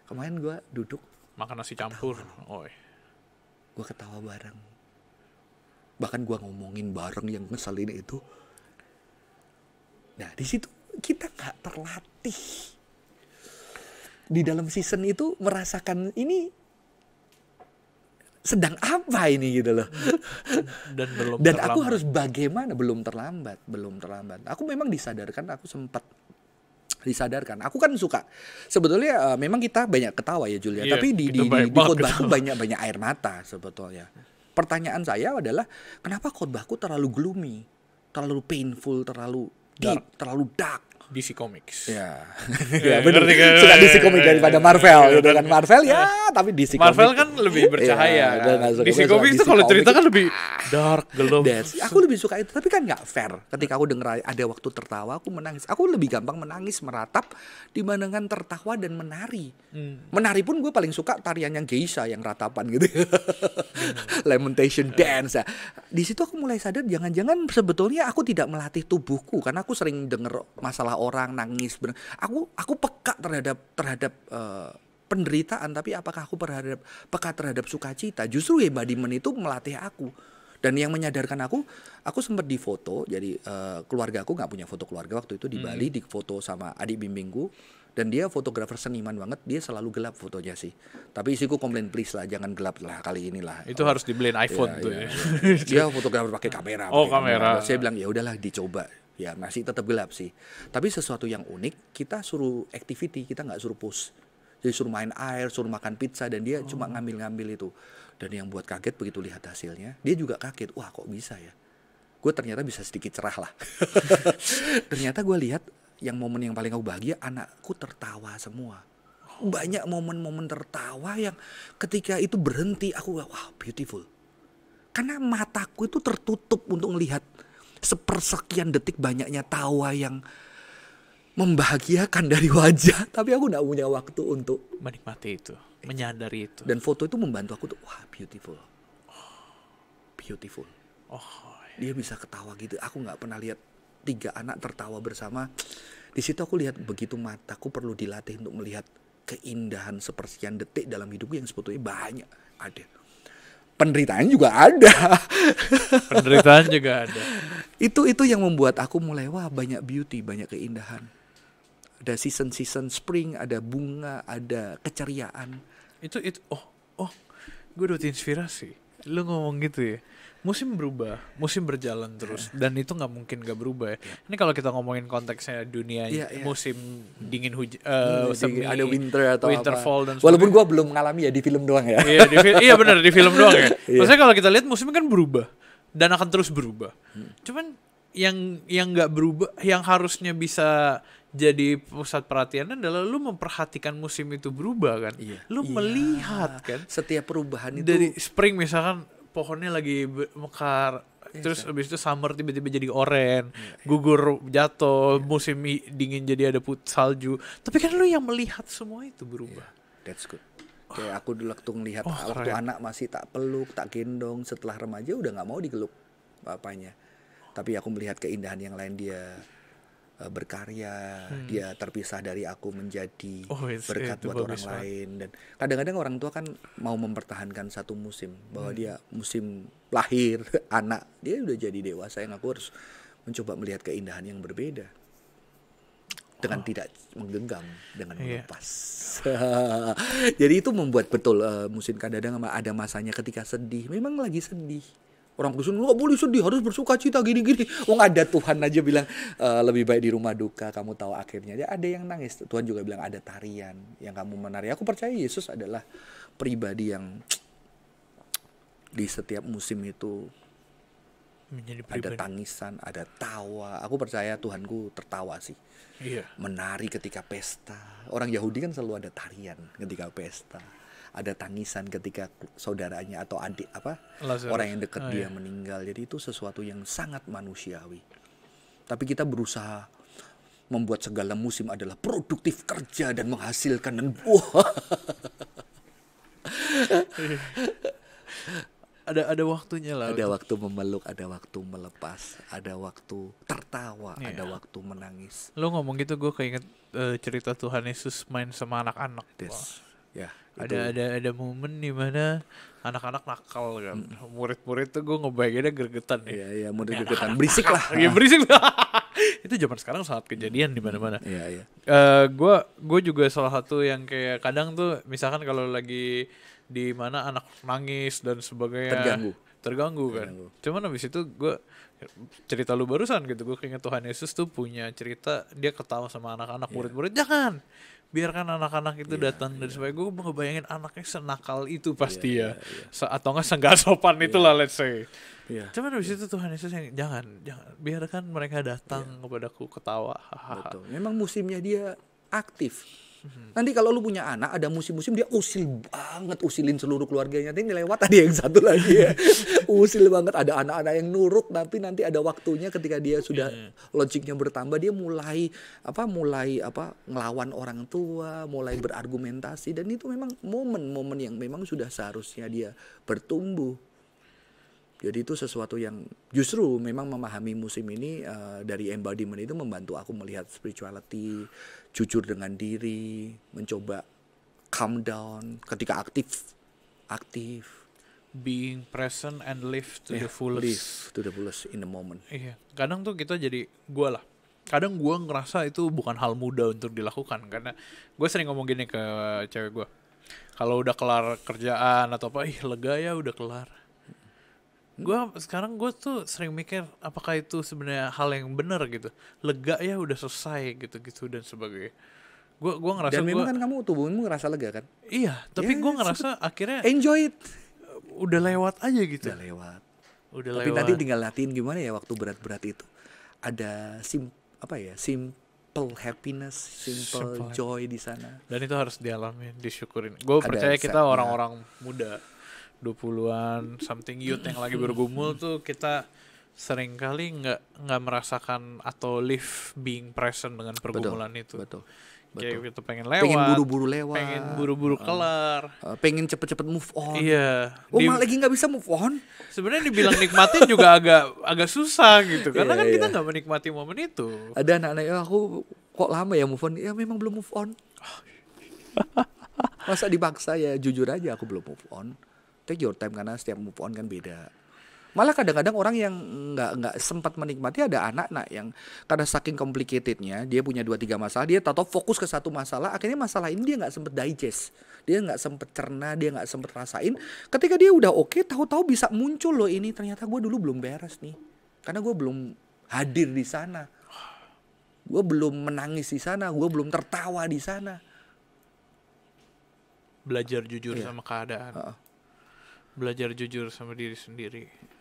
kemarin gue duduk makan nasi campur. Gue ketawa bareng. Bahkan gue ngomongin bareng yang ngeselin itu. Nah, di situ kita nggak terlatih. Di dalam season itu merasakan ini sedang apa ini gitu loh. Dan aku harus bagaimana? Belum terlambat. Aku memang disadarkan, Aku kan suka. Sebetulnya memang kita banyak ketawa ya, Julia. Tapi di khotbahku banyak air mata sebetulnya. Pertanyaan saya adalah, kenapa khotbahku terlalu gloomy, terlalu painful, terlalu deep, terlalu dark? DC Comics. Ya, ya benar. Suka DC Comics daripada Marvel gitu kan. Marvel ya, tapi DC Comics. Marvel kan lebih bercahaya. DC Comics itu kalau cerita kan lebih dark, gelap. Aku lebih suka itu, tapi kan nggak fair. Ketika aku denger ada waktu tertawa, aku menangis. Aku lebih gampang menangis meratap dibandingkan tertawa dan menari. Menari pun gue paling suka tarian yang geisha yang ratapan gitu. Lamentation dance. Di situ aku mulai sadar jangan-jangan sebetulnya aku tidak melatih tubuhku karena aku sering denger masalah orang nangis. Aku peka terhadap penderitaan, tapi apakah aku peka terhadap sukacita? Justru embodiment itu melatih aku. Dan yang menyadarkan aku sempat difoto. Jadi keluarga aku nggak punya foto keluarga waktu itu di Bali, difoto sama adik bimbingku. Dan dia fotografer seniman banget, dia selalu gelap fotonya sih. Tapi isiku komplain please lah, jangan gelap lah kali inilah. Itu harus dibeliin iPhone tuh ya. Dia fotografer pakai kamera. Kamera. Saya bilang ya udahlah dicoba. Ya masih tetap gelap sih. Tapi sesuatu yang unik, kita suruh activity, kita nggak suruh post. Jadi suruh main air, suruh makan pizza, dan dia cuma ngambil-ngambil itu. Dan yang buat kaget begitu lihat hasilnya, dia juga kaget. Wah kok bisa ya? Gue ternyata bisa sedikit cerah lah. Ternyata gue lihat yang momen yang paling aku bahagia, anakku tertawa semua. Banyak momen-momen tertawa yang ketika itu berhenti, aku wah beautiful. Karena mataku itu tertutup untuk melihat sepersekian detik banyaknya tawa yang membahagiakan dari wajah. Tapi aku gak punya waktu untuk menikmati itu, menyadari itu. Dan foto itu membantu aku tuh, wah beautiful. Beautiful. Dia bisa ketawa gitu, aku gak pernah lihat 3 anak tertawa bersama. Di situ aku lihat begitu mataku perlu dilatih untuk melihat keindahan sepersekian detik dalam hidupku yang sebetulnya banyak ada. Penderitaan juga ada. Penderitaan juga ada. Itu yang membuat aku mulai wah banyak beauty, banyak keindahan. Ada season spring, ada bunga, ada keceriaan. Itu gue udah inspirasi. Lu ngomong gitu ya. Musim berubah, musim berjalan terus, dan itu nggak mungkin nggak berubah ya. Ini kalau kita ngomongin konteksnya dunia, musim dingin semi, ada winter atau fall dan walaupun gue belum mengalami ya di film doang ya. Iya benar di film doang ya. Maksudnya kalau kita lihat musim kan berubah dan akan terus berubah. Cuman yang nggak berubah, yang harusnya bisa jadi pusat perhatian adalah lu memperhatikan musim itu berubah kan. Lu melihat kan setiap perubahan itu dari spring misalkan pohonnya lagi mekar, terus habis itu summer tiba-tiba jadi oranye, gugur jatuh, musim dingin jadi ada salju. Tapi kan lu yang melihat semua itu berubah. That's good. Kayak aku dulu waktu ngelihat waktu anak masih tak peluk, tak gendong, setelah remaja udah nggak mau digeluk bapaknya. Tapi aku melihat keindahan yang lain, dia berkarya, dia terpisah dari aku menjadi berkat buat orang lain. Dan kadang-kadang orang tua kan mau mempertahankan satu musim, bahwa dia musim lahir anak, dia udah jadi dewasa, yang aku harus mencoba melihat keindahan yang berbeda dengan tidak menggenggam, dengan melepas. Jadi itu membuat betul musim kadang-kadang ada masanya ketika sedih, memang lagi sedih. Orang Kristen nggak boleh sedih, harus bersuka cita gini-gini. Ada Tuhan aja bilang lebih baik di rumah duka, kamu tahu akhirnya. Ada yang nangis, Tuhan juga bilang ada tarian yang kamu menari. Aku percaya Yesus adalah pribadi yang di setiap musim itu ada tangisan, ada tawa. Aku percaya Tuhanku tertawa sih. Menari ketika pesta. Orang Yahudi kan selalu ada tarian ketika pesta. Ada tangisan ketika saudaranya atau adik orang yang dekat dia meninggal. Jadi itu sesuatu yang sangat manusiawi. Tapi kita berusaha membuat segala musim adalah produktif kerja dan menghasilkan dan ada waktunya lah. Ada waktu memeluk, ada waktu melepas, ada waktu tertawa, ada waktu menangis. Lo ngomong gitu gue keinget cerita Tuhan Yesus main sama anak-anak. Ada momen di mana anak-anak nakal kan. Murid-murid tuh gue ngebayanginnya gregetan ya. Iya, murid gregetan. Berisik lah. Iya, berisik. Itu zaman sekarang sangat kejadian di mana-mana. Iya. Gue juga salah satu yang kayak kadang tuh misalkan kalau lagi di mana anak nangis dan sebagainya terganggu kan. Cuman habis itu gue cerita lu barusan gitu, gue keinget Tuhan Yesus tuh punya cerita dia ketawa sama anak-anak murid-murid. Jangan, biarkan anak-anak itu datang dan supaya gue ngebayangin anaknya senakal itu pasti ya. Atau enggak senggak sopan itulah let's say. Cuman habis itu Tuhan Yesus yang jangan biarkan mereka datang kepadaku ketawa. Betul. Memang musimnya dia aktif. Nanti kalau lu punya anak ada musim-musim dia usil banget, usilin seluruh keluarganya. Nanti lewat tadi yang satu lagi ya. Usil banget, ada anak-anak yang nurut, tapi nanti ada waktunya ketika dia sudah logiknya bertambah, dia mulai ngelawan orang tua, mulai berargumentasi, dan itu memang momen-momen yang memang sudah seharusnya dia bertumbuh. Jadi itu sesuatu yang justru memang memahami musim ini dari embodiment itu membantu aku melihat spirituality, jujur dengan diri, mencoba calm down ketika aktif. Being present and live to the fullest. Live to the fullest in the moment. Iya, kadang tuh kita jadi kadang gue ngerasa itu bukan hal mudah untuk dilakukan, karena gue sering ngomong gini ke cewek gue, kalau udah kelar kerjaan atau apa, lega ya udah kelar. Sekarang gue tuh sering mikir apakah itu sebenarnya hal yang benar gitu, lega ya udah selesai gitu dan sebagainya. Gue ngerasa dan memang kan kamu tubuhmu ngerasa lega kan? Iya, tapi gue ngerasa akhirnya enjoy it. Udah lewat aja gitu. Udah tapi nanti tinggal latihan gimana ya waktu berat-berat itu. Ada simple happiness, simple joy di sana. Dan itu harus dialami, disyukurin. Gue percaya kita orang-orang muda 20-an something youth yang lagi bergumul tuh kita sering kali nggak merasakan atau live being present dengan pergumulan itu. Betul. Kayak kita pengen lewat, pengen buru-buru kelar, pengen cepet-cepet move on. Iya. Malah lagi nggak bisa move on. Sebenarnya dibilang nikmatin juga agak susah gitu, karena kan kita nggak menikmati momen itu. Ada anak-anak aku kok lama ya move on? Ya memang belum move on. Masa dipaksa ya, jujur aja aku belum move on. Take your time karena setiap move on kan beda. Malah kadang-kadang orang yang nggak sempat menikmati, ada anak-anak yang karena saking complicatednya dia punya 2-3 masalah, dia tahu fokus ke satu masalah, akhirnya masalah ini dia nggak sempat digest, dia nggak sempat cerna, dia nggak sempat rasain. Ketika dia udah oke, tahu-tahu bisa muncul loh ini, ternyata gue dulu belum beres nih, karena gue belum hadir di sana, gue belum menangis di sana, gue belum tertawa di sana. Belajar jujur sama keadaan, belajar jujur sama diri sendiri.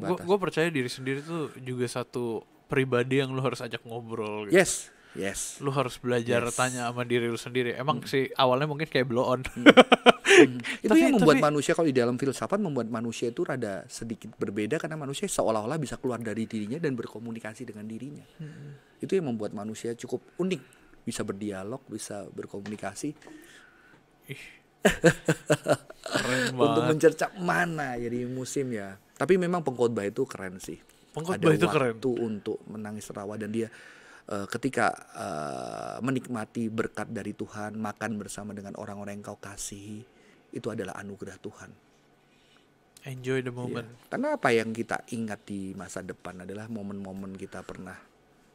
Gue percaya diri sendiri tuh juga satu pribadi yang lu harus ajak ngobrol gitu. Yes. Lu harus belajar tanya sama diri lu sendiri. Emang sih awalnya mungkin kayak blow on. Itu yang membuat manusia, kalau di dalam filsafat, membuat manusia itu rada sedikit berbeda, karena manusia seolah-olah bisa keluar dari dirinya dan berkomunikasi dengan dirinya. Itu yang membuat manusia cukup unik, bisa berdialog, bisa berkomunikasi. Untuk mencerca mana jadi musim ya. Tapi memang pengkhotbah itu keren sih. Pengkhotbah itu keren. Ada waktu untuk menangis rawa, dan dia ketika menikmati berkat dari Tuhan, makan bersama dengan orang-orang yang kau kasihi, itu adalah anugerah Tuhan. Enjoy the moment. Karena apa yang kita ingat di masa depan adalah momen-momen kita pernah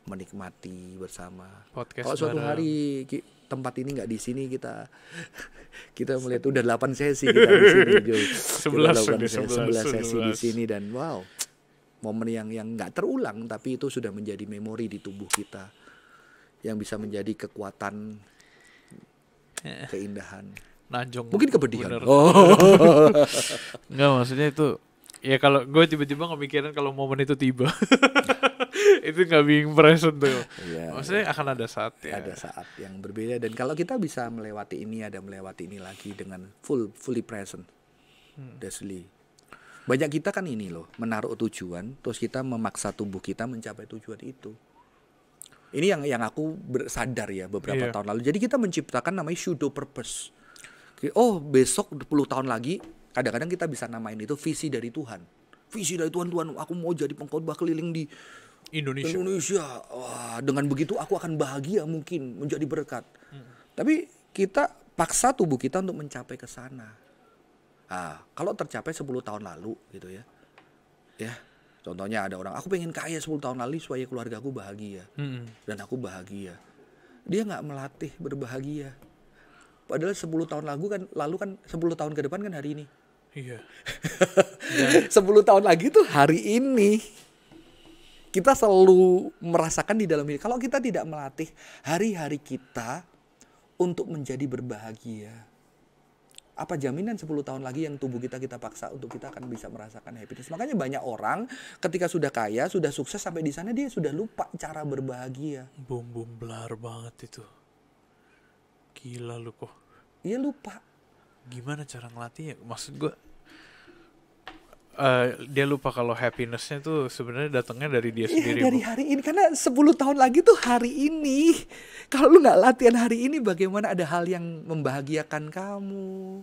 menikmati bersama. Kalau suatu hari tempat ini nggak di sini, kita melihat udah 8 sesi kita di sini, Joy. 11 sesi di sini, dan wow, momen yang nggak terulang, tapi itu sudah menjadi memori di tubuh kita yang bisa menjadi kekuatan, keindahan. Najong. Mungkin kepedihan. Nggak, maksudnya itu ya, kalau gue tiba-tiba ngepikirin kalau momen itu tiba. Itu nggak being present tuh. Maksudnya akan ada saat ya. Ada saat yang berbeda, dan kalau kita bisa melewati ini, ada melewati ini lagi dengan fully present. That's really. Banyak kita kan ini loh, menaruh tujuan, terus kita memaksa tubuh kita mencapai tujuan itu. Ini yang aku sadar ya beberapa tahun lalu. Jadi kita menciptakan namanya pseudo purpose. Besok 10 tahun lagi, kadang-kadang kita bisa namain itu visi dari Tuhan. Visi dari Tuhan, aku mau jadi pengkhotbah keliling di Indonesia. Wah, dengan begitu aku akan bahagia, mungkin menjadi berkat. Tapi kita paksa tubuh kita untuk mencapai ke sana. Kalau tercapai 10 tahun lalu gitu ya. Contohnya ada orang, aku pengen kaya 10 tahun lalu supaya keluarga aku bahagia. Dan aku bahagia. Dia gak melatih berbahagia. Padahal 10 tahun lalu kan 10 tahun ke depan kan hari ini. Iya. 10 tahun lagi tuh hari ini. Kita selalu merasakan di dalam ini. Kalau kita tidak melatih hari-hari kita untuk menjadi berbahagia. Apa jaminan 10 tahun lagi yang tubuh kita paksa untuk kita akan bisa merasakan happiness. Makanya banyak orang ketika sudah kaya, sudah sukses sampai di sana dia sudah lupa cara berbahagia. Bom blar banget itu. Gila lu kok. Iya lupa. Gimana cara ngelatihnya? Maksud gue dia lupa kalau happinessnya tuh sebenarnya datangnya dari dia sendiri. Dari hari ini, karena 10 tahun lagi tuh hari ini. Kalau lu nggak latihan hari ini, bagaimana ada hal yang membahagiakan kamu?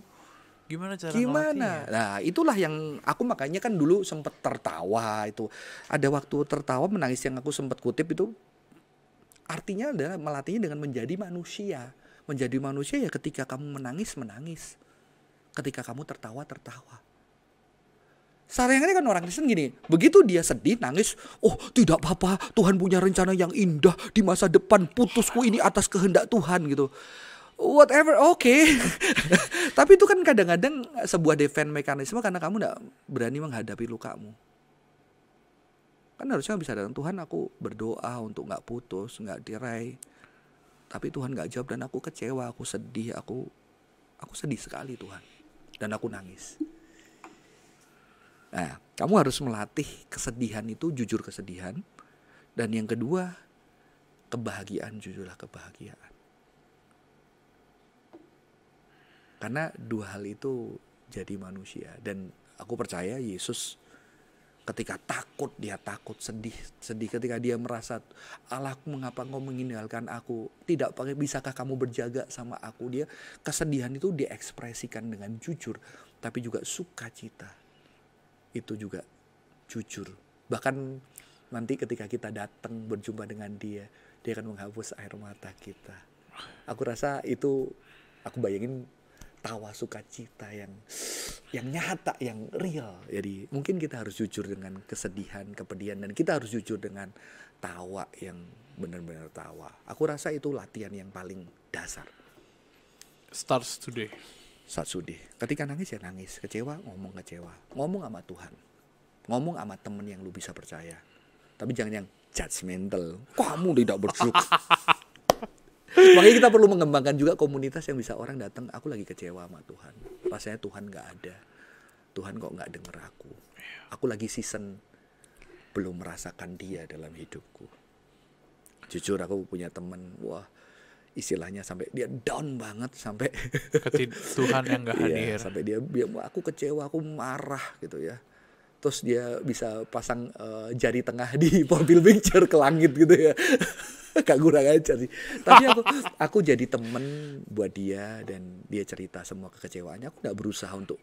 Gimana cara Gimana? ngelatihnya? Nah itulah yang aku makanya kan dulu sempet tertawa itu. Ada waktu tertawa menangis yang aku sempet kutip itu. Artinya adalah melatihnya dengan menjadi manusia. Menjadi manusia ya ketika kamu menangis. Ketika kamu tertawa. Sayangnya kan orang Kristen gini, begitu dia sedih, nangis, oh tidak apa-apa, Tuhan punya rencana yang indah di masa depan, putusku ini atas kehendak Tuhan gitu. Whatever, oke. Tapi itu kan kadang-kadang sebuah defense mekanisme karena kamu gak berani menghadapi lukamu. Kan harusnya bisa datang, Tuhan aku berdoa untuk gak putus, gak dirai. Tapi Tuhan gak jawab dan aku kecewa, aku sedih, aku sedih sekali Tuhan. Dan aku nangis. Nah, kamu harus melatih kesedihan itu, jujur kesedihan. Dan yang kedua, kebahagiaan, jujurlah kebahagiaan. Karena dua hal itu jadi manusia. Dan aku percaya Yesus ketika takut, dia takut, sedih. Ketika dia merasa, Allahku mengapa engkau meninggalkan aku? Tidak bisakah kamu berjaga sama aku? Dia kesedihan itu diekspresikan dengan jujur. Tapi juga sukacita. Itu juga jujur. Bahkan nanti ketika kita datang berjumpa dengan dia akan menghapus air mata kita. Aku rasa itu, aku bayangin tawa sukacita yang nyata, yang real. Jadi mungkin kita harus jujur dengan kesedihan, kepedihan, dan kita harus jujur dengan tawa yang benar-benar tawa. Aku rasa itu latihan yang paling dasar. Starts today. Saat sudih, ketika nangis ya nangis, kecewa, ngomong sama Tuhan, ngomong sama temen yang lu bisa percaya, tapi jangan yang judgmental, kamu tidak bersyukur. Makanya kita perlu mengembangkan juga komunitas yang bisa orang datang, aku lagi kecewa sama Tuhan, rasanya Tuhan gak ada, Tuhan kok gak denger aku lagi season belum merasakan dia dalam hidupku. Jujur aku punya temen, wah istilahnya sampai dia down banget, sampai Tuhan yang gak hadir. Sampai dia aku kecewa, aku marah gitu ya. Terus dia bisa pasang jari tengah di profile picture ke langit gitu ya. Gak kurang ajar sih. Tapi aku jadi temen buat dia, dan dia cerita semua kekecewaannya. Aku gak berusaha untuk,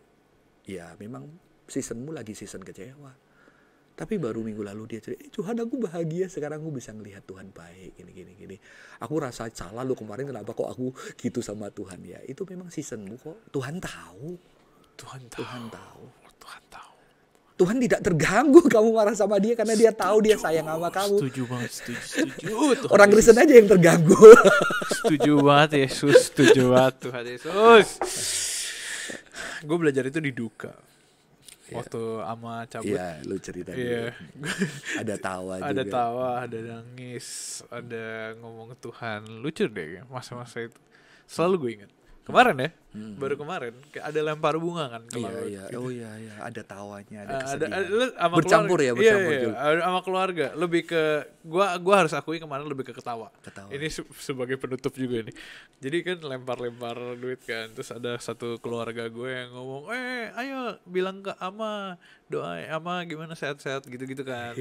ya memang seasonmu lagi season kecewa. Tapi baru minggu lalu dia cerita, Tuhan aku bahagia, sekarang aku bisa ngelihat Tuhan baik, gini. Aku rasa salah lu kemarin, kenapa kok aku gitu sama Tuhan ya. Itu memang seasonmu kok. Tuhan tahu. Tuhan tidak terganggu kamu marah sama dia, karena dia tahu dia sayang sama kamu. Setuju banget. Orang Kristen aja yang terganggu. Setuju banget Yesus, Tuhan Yesus. Gue belajar itu di duka. Waktu ama cabut. Iya, lu cerita dulu. Ada tawa juga. Ada tawa, ada nangis, ada ngomong Tuhan. Lucu deh masa-masa itu. Selalu gue ingat. Kemarin ya, baru kemarin ada lempar bunga kan ke laut. Gitu. Oh iya, ada tawanya, ada kesedihan. Sama bercampur keluarga. Bercampur juga. Sama keluarga. Lebih ke gua harus akui kemarin lebih ke ketawa. Ini sebagai penutup juga nih. Jadi kan lempar duit kan. Terus ada satu keluarga gue yang ngomong, ayo bilang ke Ama, doa Ama gimana sehat-sehat gitu-gitu kan.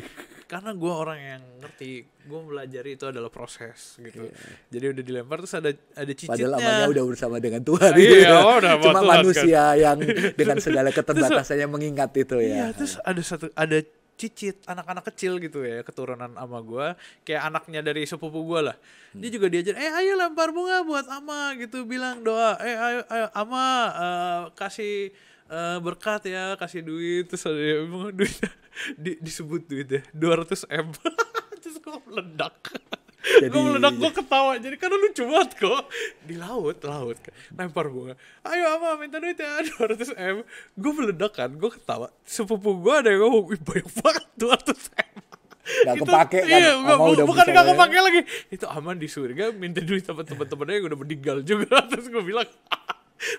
Karena gue orang yang ngerti, gue belajar itu adalah proses gitu. Jadi udah dilempar terus ada cicitnya. Padahal Amanya udah bersama dengan Tuhan. Udah cuma Tuhan, manusia kan, yang dengan segala keterbatasannya mengingat itu ya. Iya, terus ada cicit anak-anak kecil gitu ya, keturunan ama gue, kayak anaknya dari sepupu gue lah. Dia juga diajar, ayo lempar bunga buat Ama gitu, bilang doa, ayo Ama kasih berkat ya, kasih duit. Terus ada duit disebut duitnya 200M. Terus gue meledak. Gue ketawa. Jadi karena lucu banget kok. Di laut lempar bunga, ayo Ama minta duit ya 200M. Gue meledak kan, gue ketawa. Sepupu gue ada yang ngomong, wih banyak banget 200M. Nggak kepake kan. Iya, bukan bisa nggak ya. kepake lagi. Itu aman di surga minta duit sama teman-temannya yang udah meninggal juga. Terus gue bilang,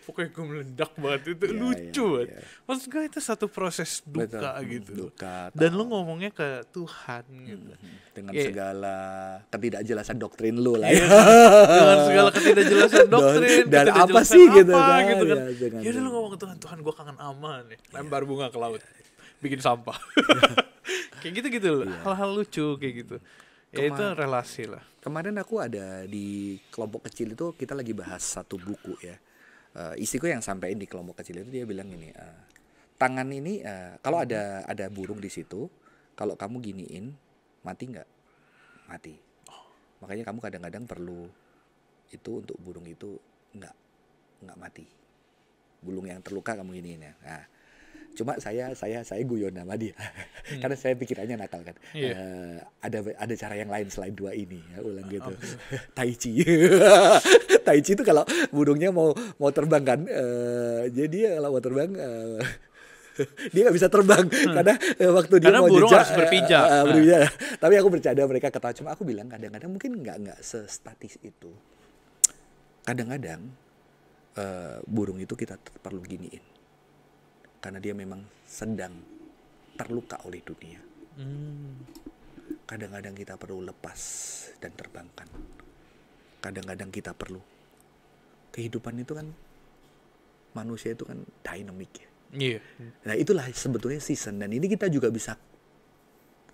pokoknya gue meledak banget itu Iya, lucu iya, banget. iya. Maksud gue itu satu proses duka Betul. gitu. Duka, Dan lu tahu. ngomongnya ke Tuhan gitu. Dengan Iya. segala ketidakjelasan doktrin lu lah Iya, ya. dengan segala ketidakjelasan doktrin, Dan apa ketidakjelasan sih gitu apa kan, gitu kan. ya, dengan- Ya udah lu ngomong ke Tuhan, Tuhan gue kangen aman ya. Lempar bunga ke laut, bikin sampah. Kayak gitu loh, hal-hal lucu kayak gitu. Ya itu relasi lah. Kemarin aku ada di kelompok kecil itu kita lagi bahas satu buku ya. Istriku yang sampein di kelompok kecil itu dia bilang gini, tangan ini kalau ada burung di situ, kalau kamu giniin mati nggak? Mati. Makanya kamu kadang-kadang perlu itu untuk burung itu nggak mati. Burung yang terluka kamu giniin ya. Nah, cuma saya guyon sama dia karena saya pikirannya nakal kan. Iya. Ada cara yang lain selain dua ini ya, ulang gitu. Tai chi. Tai chi itu kalau burungnya mau terbang kan, jadi dia kalau mau terbang dia nggak bisa terbang karena waktu dia Karena mau burung jejak harus berpijak. berpijak. Tapi aku bercanda, mereka ketawa. Cuma aku bilang kadang-kadang mungkin nggak sestatis itu. Kadang-kadang burung itu kita perlu giniin karena dia memang sedang terluka oleh dunia. Kadang-kadang kita perlu lepas dan terbangkan. Kadang-kadang kita perlu. Kehidupan itu kan, manusia itu kan dynamic ya. Iya. Nah itulah sebetulnya season. Dan ini kita juga bisa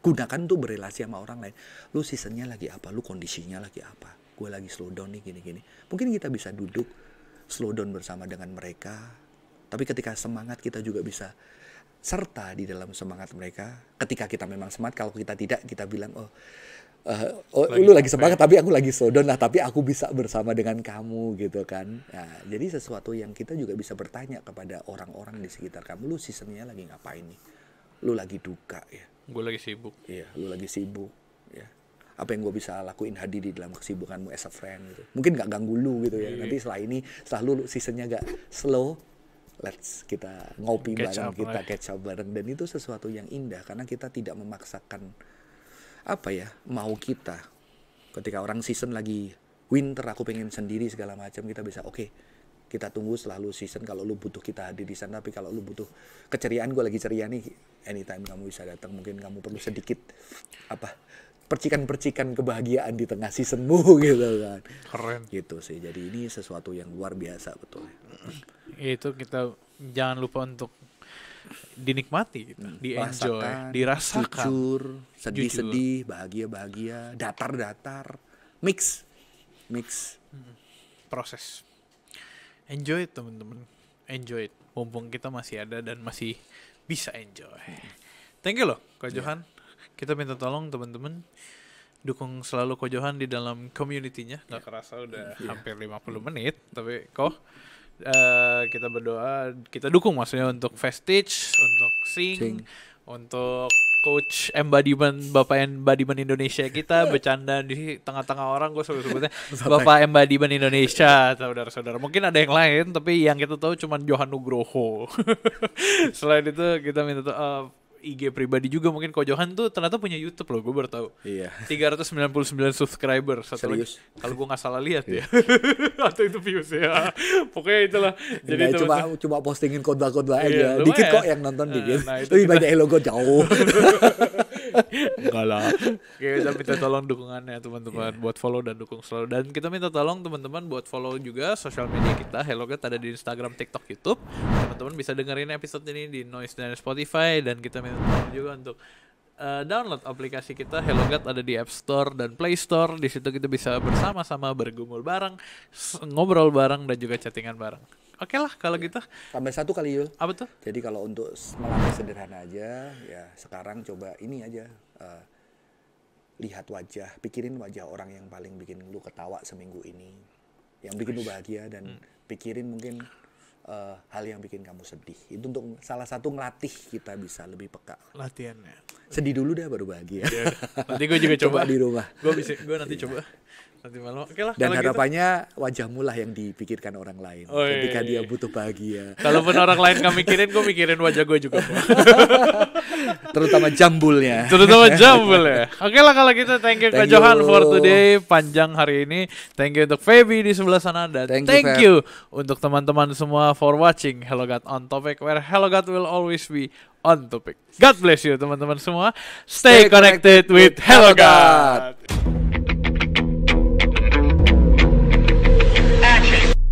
gunakan untuk berelasi sama orang lain. Lu seasonnya lagi apa? Lu kondisinya lagi apa? Gue lagi slow down nih gini-gini. Mungkin kita bisa duduk slow down bersama dengan mereka. Tapi ketika semangat kita juga bisa serta di dalam semangat mereka. Ketika kita memang semangat, kalau kita tidak, kita bilang lu lagi semangat tapi aku lagi slow down lah, tapi aku bisa bersama dengan kamu gitu kan. Nah, jadi sesuatu yang kita juga bisa bertanya kepada orang-orang di sekitar kamu, lu seasonnya lagi ngapain nih? Lu lagi duka ya? Gue lagi sibuk. Iya, lu lagi sibuk ya. Apa yang gue bisa lakuin hadir di dalam kesibukanmu as a friend gitu. Mungkin gak ganggu lu gitu ya. Nanti setelah lu seasonnya gak slow, let's kita ngopi bareng, kita catch up bareng. Dan itu sesuatu yang indah karena kita tidak memaksakan mau kita. Ketika orang season lagi winter, aku pengen sendiri segala macam, kita bisa kita tunggu selalu season. Kalau lu butuh kita hadir di sana, tapi kalau lu butuh keceriaan, gue lagi ceria nih, anytime kamu bisa datang. Mungkin kamu perlu sedikit percikan-percikan kebahagiaan di tengah seasonmu gitu kan. Keren. Gitu sih. Jadi ini sesuatu yang luar biasa betul. Itu kita jangan lupa untuk dinikmati gitu, di-enjoy, dirasakan. Jujur, sedih-sedih, bahagia-bahagia, datar-datar, mix. Proses. Enjoy it, teman-teman. Enjoy it. Mumpung kita masih ada dan masih bisa enjoy. Thank you loh, Ko Johan. Kita minta tolong teman-teman dukung selalu Ko Johan di dalam community-nya. Gak kerasa udah hampir 50 menit, tapi kita berdoa, kita dukung maksudnya untuk Vestige, untuk Sing, untuk Coach Embodiment, Bapak Embodiment Indonesia kita bercanda di tengah-tengah orang, gue selalu sebutnya Bapak Embodiment Indonesia, saudara-saudara. Mungkin ada yang lain, tapi yang kita tahu cuma Johan Nugroho. Selain itu kita minta IG pribadi juga, mungkin Ko Johan tuh ternyata punya YouTube loh, gue baru tahu. Iya. 399 subscriber. Satu Serius? lagi, kalau gue nggak salah lihat ya. Atau itu views ya. Pokoknya itulah. Jadi cuma postingin khotbah-khotbah Iya, aja. Dikit lumayan. kok yang nonton dikit. Nah, itu Lebih kita- banyak logo jauh. Enggak lah. Kita minta tolong dukungannya teman-teman buat follow dan dukung selalu. Dan kita minta tolong teman-teman buat follow juga sosial media kita. HelloGat ada di Instagram, TikTok, YouTube. Teman-teman bisa dengerin episode ini di Noise dan Spotify. Dan kita minta tolong juga untuk download aplikasi kita. HelloGat ada di App Store dan Play Store. Di situ kita bisa bersama-sama bergumul bareng, ngobrol bareng, dan juga chattingan bareng. Oke lah kalau gitu. Tambah satu kali Yul. Apa tuh? Jadi kalau untuk melatih sederhana aja, ya sekarang coba ini aja. Lihat wajah, pikirin wajah orang yang paling bikin lu ketawa seminggu ini. Yang bikin lu bahagia, dan pikirin mungkin hal yang bikin kamu sedih. Itu untuk salah satu ngelatih kita bisa lebih peka. Latihannya. Sedih dulu dah baru bahagia. Nanti gue juga coba Coba di rumah. Gue nanti coba. Nanti malam. Oke lah. Dan kalau harapannya wajahmu lah yang dipikirkan orang lain Oh, iya, ketika iya. dia butuh bahagia. Gitu. Kalaupun orang lain gak mikirin, gue mikirin wajah gue juga. Terutama jambulnya. Terutama jambul ya. Oke lah kalau gitu, thank you Kak Thank Johan you. for today. Panjang hari ini. Thank you untuk Feby di sebelah sana. Dan Thank you, Feb. you untuk teman-teman semua for watching Hello God on Topic, where Hello God will always be on topic. God bless you teman-teman semua. Stay connected with Hello God.